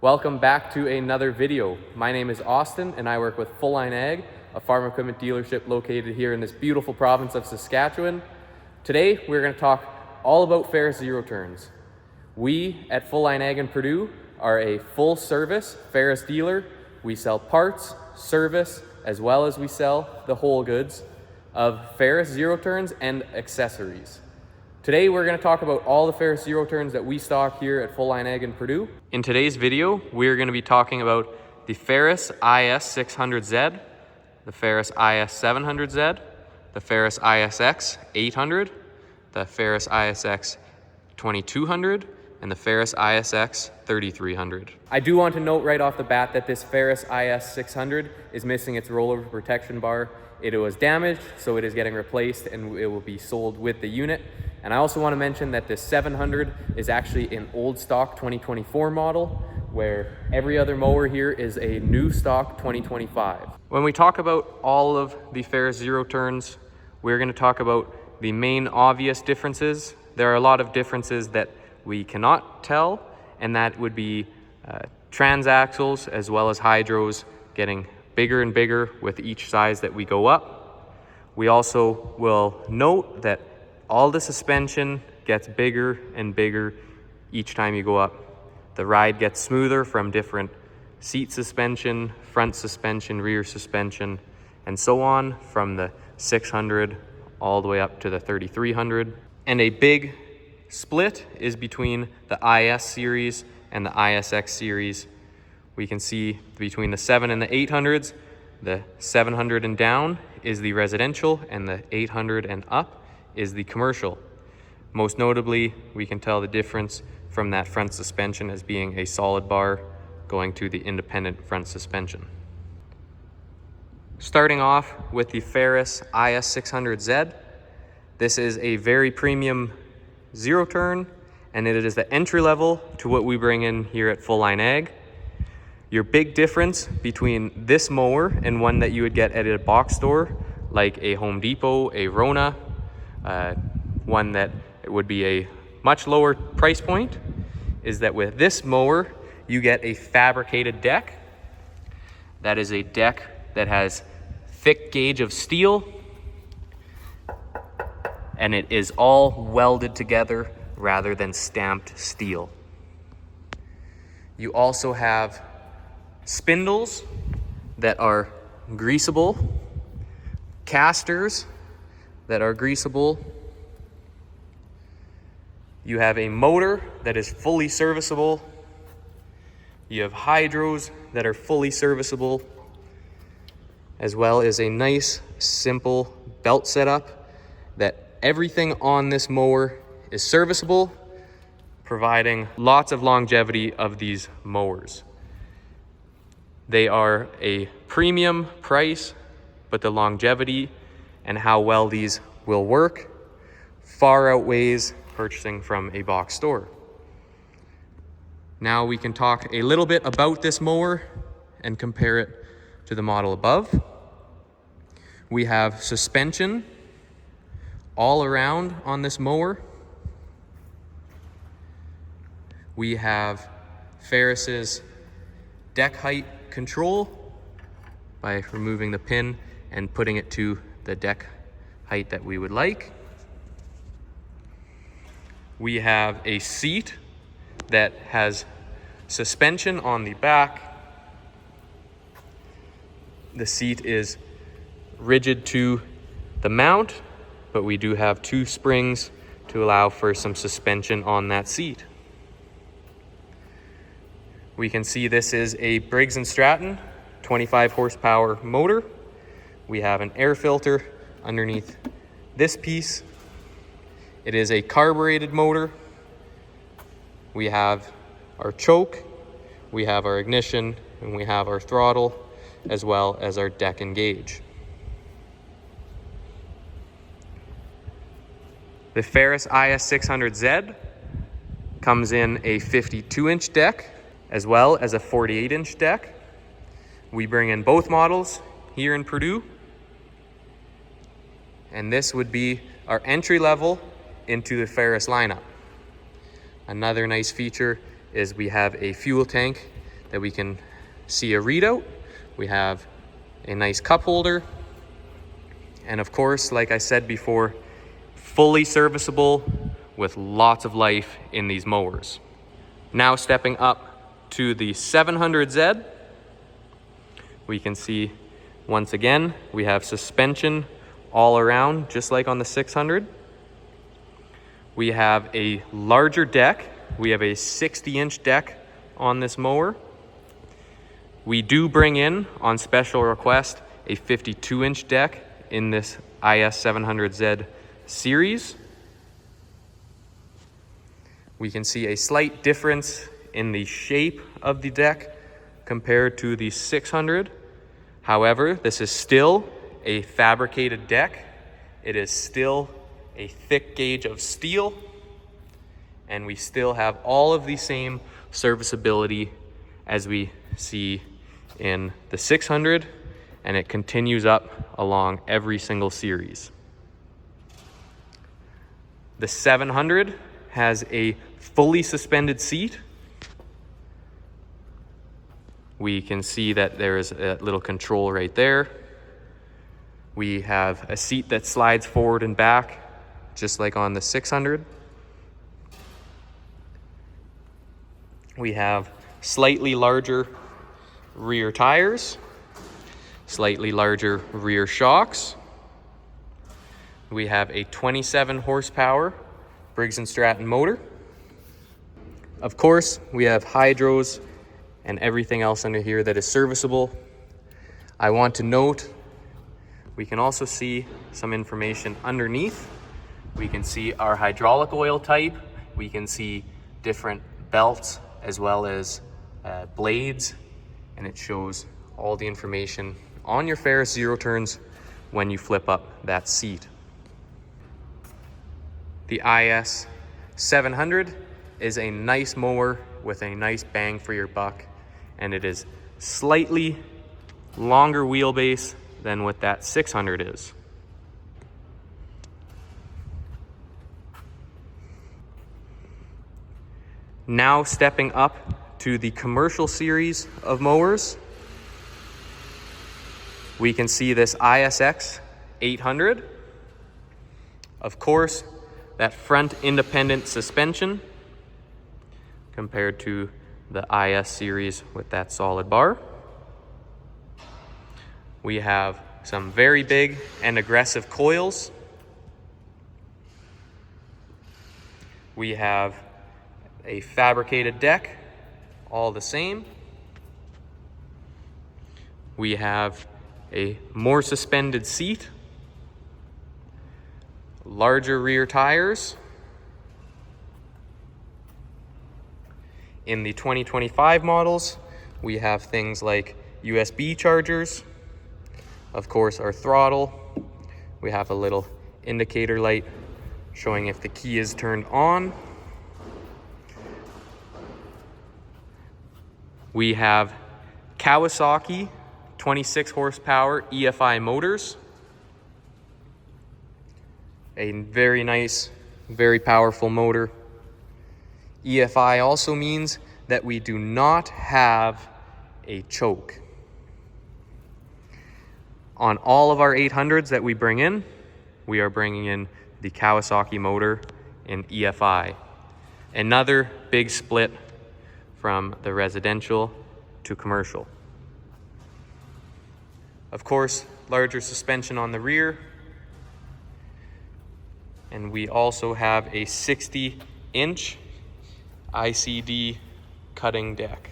Welcome back to another video. My name is Austin and I work with Full Line Ag, a farm equipment dealership located here in this beautiful province of Saskatchewan. Today we're going to talk all about Ferris ZeroTurns. We at Full Line Ag in Purdue are a full service Ferris dealer. We sell parts, service, as well as we sell the whole goods of Ferris ZeroTurns and accessories. Today we're going to talk about all the Ferris ZeroTurns that we stock here at Full Line Ag in Purdue. In today's video, we're going to be talking about the Ferris IS-600Z, the Ferris IS-700Z, the Ferris ISX 800, the Ferris ISX 2200, and the Ferris ISX 3300. I do want to note right off the bat that this Ferris IS-600 is missing its rollover protection bar. It was damaged, so it is getting replaced and it will be sold with the unit. And I also want to mention that this 700 is actually an old stock 2024 model, where every other mower here is a new stock 2025. When we talk about all of the Ferris ZeroTurns, we're going to talk about the main obvious differences. There are a lot of differences that we cannot tell, and that would be transaxles as well as hydros getting bigger and bigger with each size that we go up. We also will note that all the suspension gets bigger and bigger each time you go up. The ride gets smoother from different seat suspension, front suspension, rear suspension, and so on, from the 600 all the way up to the 3300. And a big split is between the IS series and the ISX series. We can see between the 7 and the 800s, the 700 and down is the residential, and the 800 and up is the commercial. Most notably, we can tell the difference from that front suspension as being a solid bar going to the independent front suspension. Starting off with the Ferris IS-600Z, this is a very premium zero-turn, and it is the entry level to what we bring in here at Full Line Ag. Your big difference between this mower and one that you would get at a box store, like a Home Depot, a Rona, one that it would be a much lower price point, is that with this mower you get a fabricated deck. That is a deck that has thick gauge of steel, and it is all welded together rather than stamped steel. You also have spindles that are greasable, casters that are greasable. You have a motor that is fully serviceable. You have hydros that are fully serviceable, as well as a nice, simple belt setup that everything on this mower is serviceable, providing lots of longevity of these mowers. They are a premium price, but the longevity and how well these will work far outweighs purchasing from a box store. Now we can talk a little bit about this mower and compare it to the model above. We have suspension all around on this mower. We have Ferris's deck height control by removing the pin and putting it to the deck height that we would like. We have a seat that has suspension on the back. The seat is rigid to the mount, but we do have two springs to allow for some suspension on that seat. We can see this is a Briggs & Stratton 25 horsepower motor. We have an air filter underneath this piece. It is a carbureted motor. We have our choke, we have our ignition, and we have our throttle, as well as our deck and gauge. The Ferris IS-600Z comes in a 52-inch deck as well as a 48-inch deck. We bring in both models here in Purdue, and this would be our entry level into the Ferris lineup. Another nice feature is we have a fuel tank that we can see a readout. We have a nice cup holder. And of course, like I said before, fully serviceable with lots of life in these mowers. Now stepping up to the 700Z, we can see once again, we have suspension all around, just like on the 600. We have a larger deck. We have a 60-inch deck on this mower. We do bring in, on special request, a 52-inch deck in this IS-700Z series. We can see a slight difference in the shape of the deck compared to the 600. However, this is still a fabricated deck. It is still a thick gauge of steel, and we still have all of the same serviceability as we see in the 600, and it continues up along every single series. The 700 has a fully suspended seat. We can see that there is a little control right there. We have a seat that slides forward and back, just like on the 600. We have slightly larger rear tires, slightly larger rear shocks. We have a 27 horsepower Briggs & Stratton motor. Of course, we have hydros and everything else under here that is serviceable. I want to note, we can also see some information underneath. We can see our hydraulic oil type. We can see different belts as well as blades, and it shows all the information on your Ferris ZeroTurns when you flip up that seat. The IS-700 is a nice mower with a nice bang for your buck, and it is slightly longer wheelbase than what that 600 is. Now stepping up to the commercial series of mowers, we can see this ISX 800. Of course, that front independent suspension compared to the IS series with that solid bar. We have some very big and aggressive coils. We have a fabricated deck, all the same. We have a more suspended seat, larger rear tires. In the 2025 models, we have things like USB chargers, of course our throttle. We have a little indicator light showing if the key is turned on. We have Kawasaki 26 horsepower EFI motors. A very nice, very powerful motor. EFI also means that we do not have a choke. On all of our 800s that we bring in, we are bringing in the Kawasaki motor in EFI. Another big split from the residential to commercial. Of course, larger suspension on the rear. And we also have a 60-inch ICD cutting deck.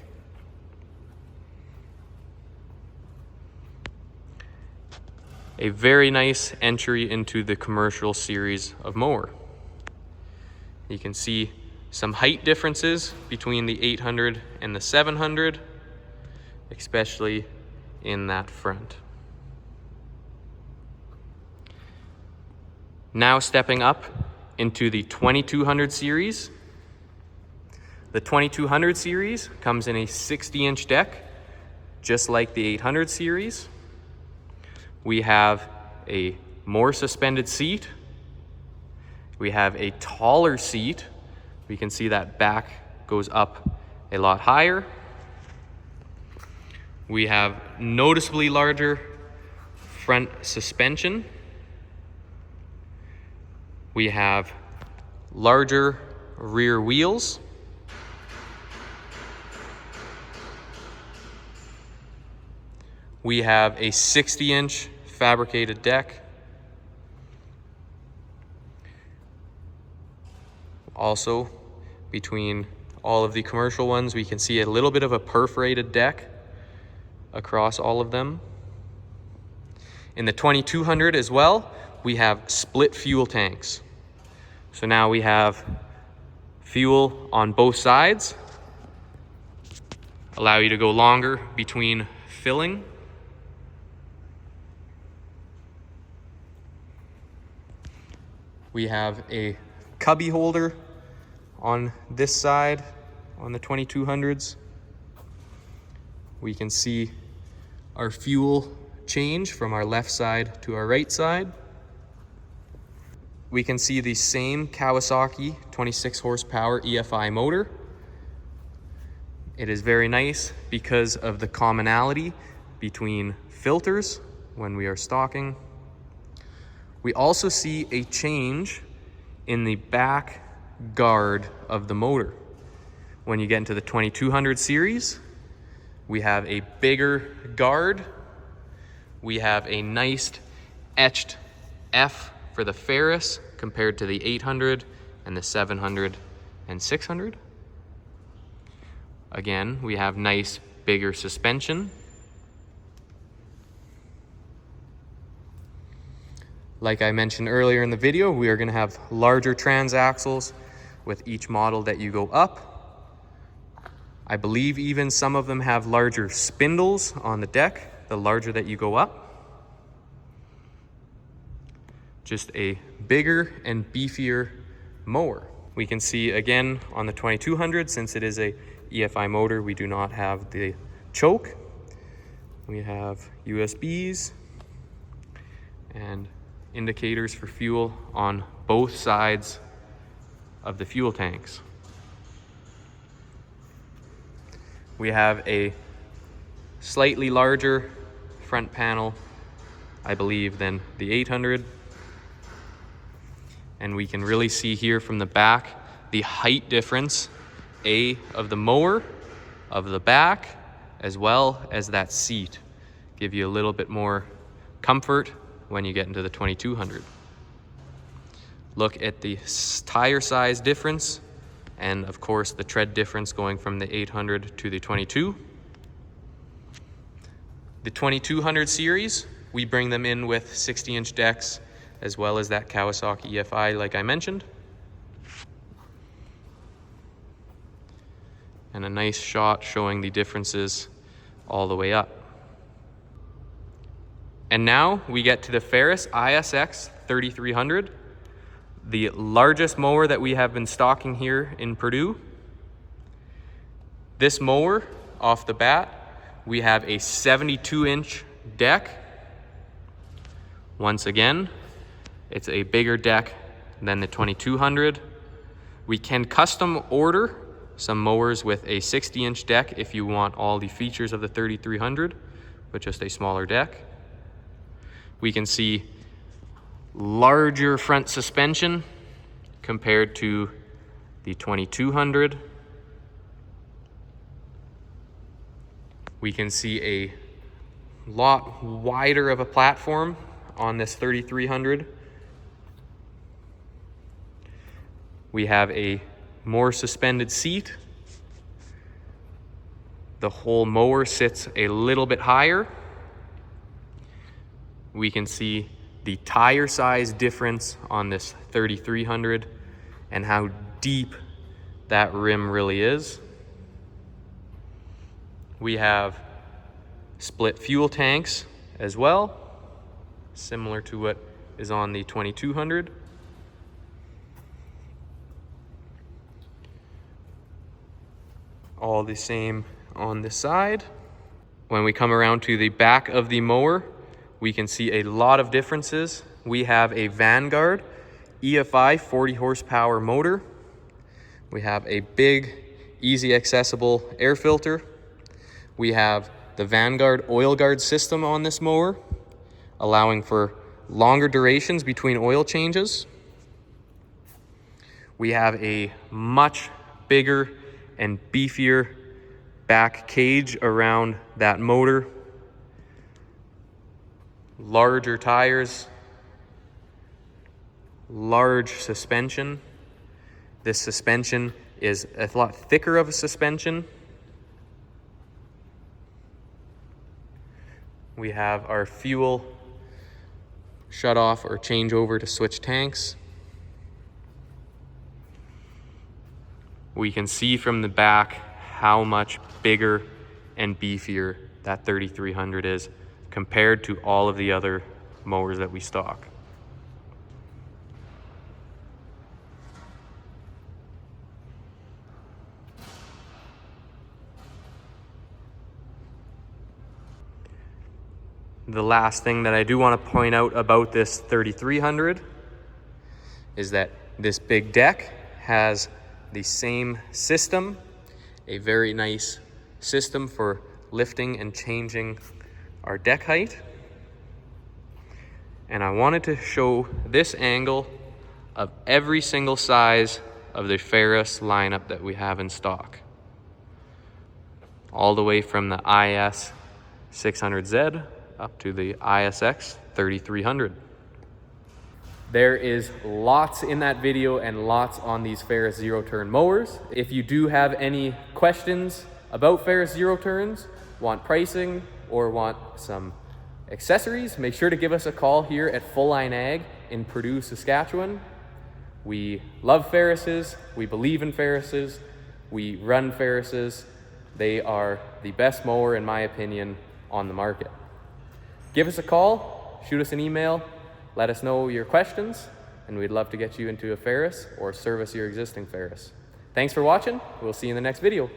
A very nice entry into the commercial series of mower. You can see some height differences between the 800 and the 700, especially in that front. Now stepping up into the 2200 series. The 2200 series comes in a 60-inch deck, just like the 800 series. We have a more suspended seat. We have a taller seat. We can see that back goes up a lot higher. We have noticeably larger front suspension. We have larger rear wheels. We have a 60-inch fabricated deck. Also, between all of the commercial ones, we can see a little bit of a perforated deck across all of them. In the 2200 as well, we have split fuel tanks. So now we have fuel on both sides, allow you to go longer between filling. We have a cubby holder on this side on the 2200s. We can see our fuel change from our left side to our right side. We can see the same Kawasaki 26 horsepower EFI motor. It is very nice because of the commonality between filters when we are stocking. We also see a change in the back guard of the motor. When you get into the 2200 series, we have a bigger guard. We have a nice etched F for the Ferris compared to the 800 and the 700 and 600. Again, we have nice bigger suspension. Like I mentioned earlier in the video, we are going to have larger transaxles with each model that you go up. I believe even some of them have larger spindles on the deck, the larger that you go up. Just a bigger and beefier mower. We can see again on the 2200, since it is a EFI motor, we do not have the choke. We have USBs and indicators for fuel on both sides of the fuel tanks. We have a slightly larger front panel, I believe, than the 800. And we can really see here from the back the height difference, of the mower, of the back, as well as that seat. Give you a little bit more comfort when you get into the 2200. Look at the tire size difference, and of course the tread difference going from the 800 to the 22. The 2200 series, we bring them in with 60-inch decks, as well as that Kawasaki EFI like I mentioned. And a nice shot showing the differences all the way up. And now we get to the Ferris ISX 3300, the largest mower that we have been stocking here in Purdue. This mower, off the bat, we have a 72-inch deck. Once again, it's a bigger deck than the 2200. We can custom order some mowers with a 60-inch deck if you want all the features of the 3300, but just a smaller deck. We can see larger front suspension compared to the 2200. We can see a lot wider of a platform on this 3300. We have a more suspended seat. The whole mower sits a little bit higher. We can see the tire size difference on this 3300 and how deep that rim really is. We have split fuel tanks as well, similar to what is on the 2200. All the same on this side. When we come around to the back of the mower, we can see a lot of differences. We have a Vanguard EFI 40 horsepower motor. We have a big, easy accessible air filter. We have the Vanguard oil guard system on this mower, allowing for longer durations between oil changes. We have a much bigger and beefier back cage around that motor, larger tires, large suspension. This suspension is a lot thicker of a suspension. We have our fuel shut off or change over to switch tanks. We can see from the back how much bigger and beefier that 3300 is compared to all of the other mowers that we stock. The last thing that I do want to point out about this 3300 is that this big deck has the same system, a very nice system for lifting and changing our deck height. And I wanted to show this angle of every single size of the Ferris lineup that we have in stock, all the way from the IS-600Z up to the ISX 3300. There is lots in that video and lots on these Ferris ZeroTurn mowers. If you do have any questions about Ferris ZeroTurns, want pricing, or want some accessories, make sure to give us a call here at Full Line Ag in Purdue, Saskatchewan. We love Ferrises, we believe in Ferrises, we run Ferrises. They are the best mower, in my opinion, on the market. Give us a call, shoot us an email, let us know your questions, and we'd love to get you into a Ferris or service your existing Ferris. Thanks for watching. We'll see you in the next video.